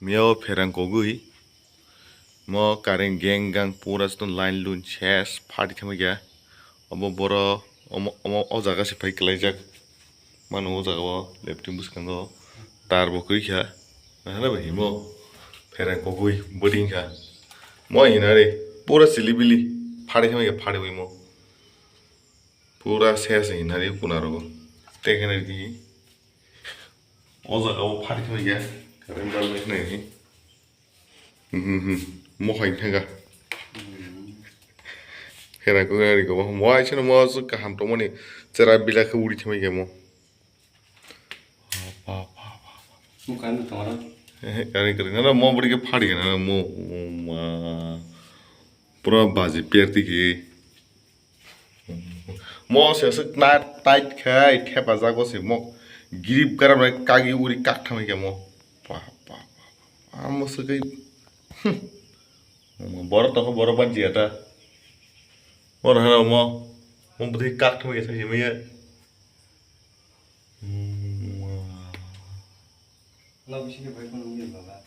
Miao ferang kogui mo karen geng gang pura ston line lun ches party thama ya obo boro omo o jaga se pai klaijak mano o jaga o leptim buskango tar bo koi kha hala ba himo ferang kogui boding kha mo hinare pura silibili party thama ya party oi mo pura ses hinare punaro tekene di o jaga o party thama ya karen dal ne mo hain thanga Hera ko ngari ko mo ai chno mo su ka ham to moni chera bila ka uri thmai ge mo Bukan kamera. kari kari na mo buri ke phadi na mo ma pura baji perti ki mo se su na tight khai thepa ja go se mo grip karam na kagi uri kak thmai ge mo pa pa mo su kai bor to bor ban ji ata bor ha mo budi kak thmai ge sai me Lah bisa ke baik pun mungkin baba.